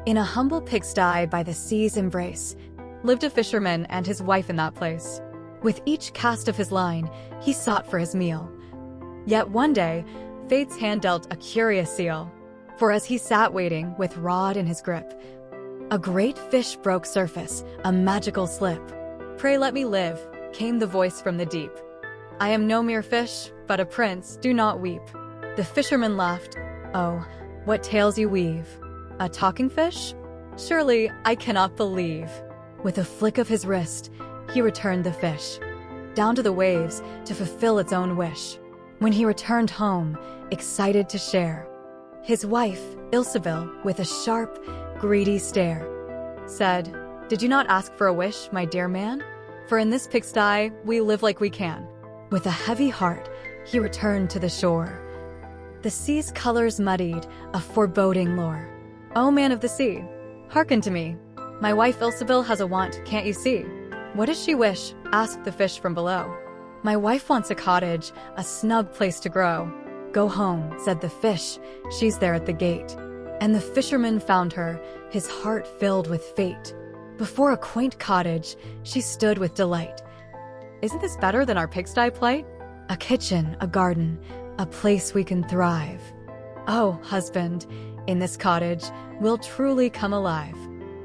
In a humble pigsty by the sea's embrace, lived a fisherman and his wife in that place. With each cast of his line, he sought for his meal. Yet one day, fate's hand dealt a curious seal. For as he sat waiting with rod in his grip, a great fish broke surface, a magical slip. "Pray let me live," came the voice from the deep. "I am no mere fish, but a prince, do not weep." The fisherman laughed. "Oh, what tales you weave. A talking fish? Surely I cannot believe." With a flick of his wrist, he returned the fish down to the waves to fulfill its own wish. When he returned home, excited to share, his wife, Ilsebil, with a sharp, greedy stare, said, "Did you not ask for a wish, my dear man? For in this pigsty, we live like we can." With a heavy heart, he returned to the shore. The sea's colors muddied a foreboding lore. "O man of the sea, hearken to me. My wife Ilsebil has a want, can't you see?" "What does she wish?" asked the fish from below. "My wife wants a cottage, a snug place to grow." "Go home," said the fish, "she's there at the gate." And the fisherman found her, his heart filled with fate. Before a quaint cottage, she stood with delight. "Isn't this better than our pigsty plight? A kitchen, a garden, a place we can thrive. Oh, husband, in this cottage, we'll truly come alive."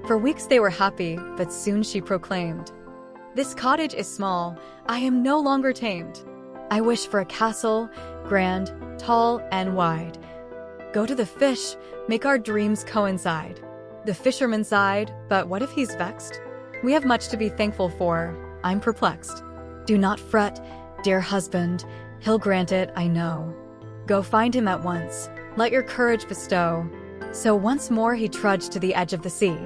For weeks they were happy, but soon she proclaimed, "This cottage is small, I am no longer tamed. I wish for a castle, grand, tall, and wide. Go to the fish, make our dreams coincide." The fisherman sighed, "But what if he's vexed? We have much to be thankful for, I'm perplexed." "Do not fret, dear husband, he'll grant it, I know. Go find him at once, let your courage bestow." So once more he trudged to the edge of the sea,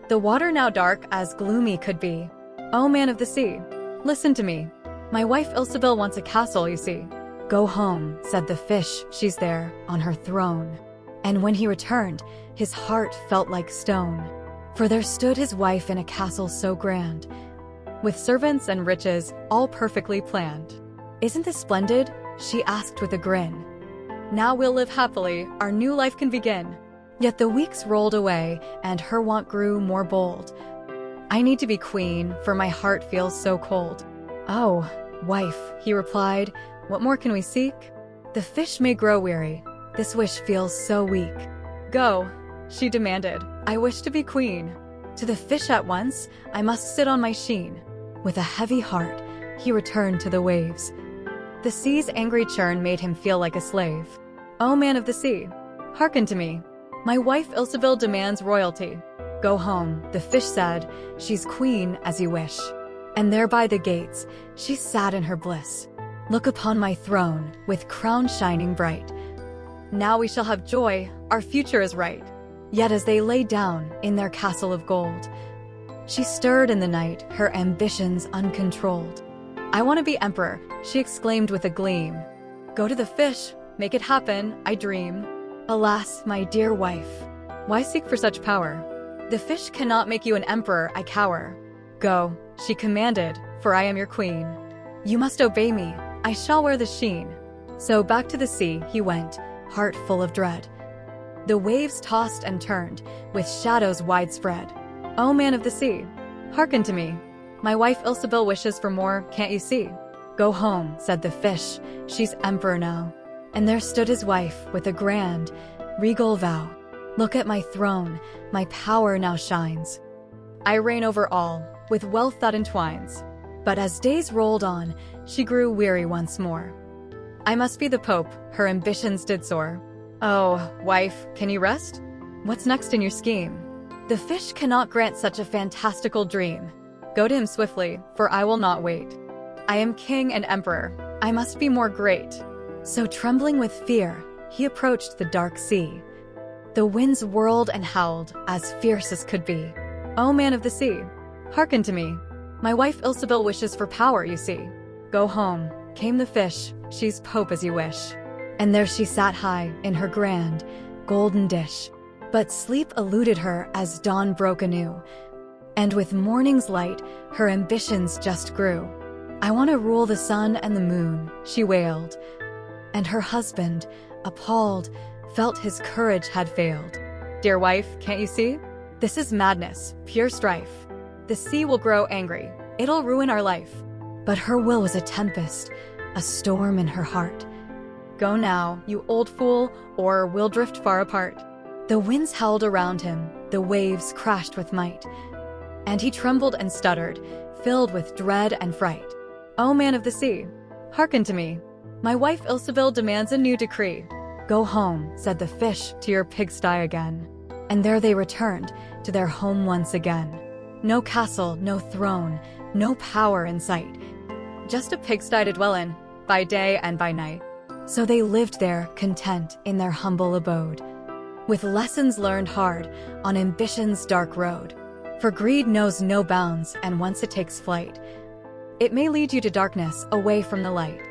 the water now dark as gloomy could be. "O man of the sea, listen to me. My wife Ilsebil wants a castle, you see." "Go home," said the fish, "she's there, on her throne." And when he returned, his heart felt like stone. For there stood his wife in a castle so grand, with servants and riches all perfectly planned. "Isn't this splendid?" she asked with a grin. "Now we'll live happily, our new life can begin." Yet the weeks rolled away, and her want grew more bold. "I need to be queen, for my heart feels so cold." "Oh, wife," he replied, "what more can we seek? The fish may grow weary, this wish feels so weak." "Go," she demanded, "I wish to be queen. To the fish at once, I must sit on my sheen." With a heavy heart, he returned to the waves. The sea's angry churn made him feel like a slave. "O man of the sea, hearken to me. My wife Ilsebil demands royalty." "Go home," the fish said, "she's queen as you wish." And there by the gates, she sat in her bliss. "Look upon my throne, with crown shining bright. Now we shall have joy, our future is right." Yet as they lay down in their castle of gold, she stirred in the night, her ambitions uncontrolled. "I want to be emperor," she exclaimed with a gleam. "Go to the fish, make it happen, I dream." "Alas, my dear wife, why seek for such power? The fish cannot make you an emperor, I cower." "Go," she commanded, "for I am your queen. You must obey me, I shall wear the sheen." So back to the sea he went, heart full of dread. The waves tossed and turned, with shadows widespread. "O man of the sea, hearken to me. My wife Ilsebil wishes for more, can't you see?" "Go home," said the fish, "she's emperor now." And there stood his wife with a grand, regal vow. "Look at my throne, my power now shines. I reign over all, with wealth that entwines." But as days rolled on, she grew weary once more. "I must be the pope," her ambitions did soar. "Oh, wife, can you rest? What's next in your scheme?" "The fish cannot grant such a fantastical dream. Go to him swiftly, for I will not wait. I am king and emperor, I must be more great." So trembling with fear, he approached the dark sea. The winds whirled and howled, as fierce as could be. "O man of the sea, hearken to me. My wife Ilsebil wishes for power, you see." "Go home," came the fish, "she's pope as you wish." And there she sat high, in her grand, golden dish. But sleep eluded her as dawn broke anew, and with morning's light, her ambitions just grew. "I want to rule the sun and the moon," she wailed. And her husband, appalled, felt his courage had failed. Dear wife, can't you see? This is madness, pure strife. The sea will grow angry. It'll ruin our life. But her will was a tempest, a storm in her heart. Go now, you old fool, or we'll drift far apart. The winds howled around him, the waves crashed with might, and he trembled and stuttered, filled with dread and fright. O man of the sea, hearken to me. My wife Ilsebil demands a new decree. Go home, said the fish, to your pigsty again. And there they returned, to their home once again. No castle, no throne, no power in sight. Just a pigsty to dwell in, by day and by night. So they lived there, content, in their humble abode, with lessons learned hard, on ambition's dark road. For greed knows no bounds, and once it takes flight, it may lead you to darkness, away from the light.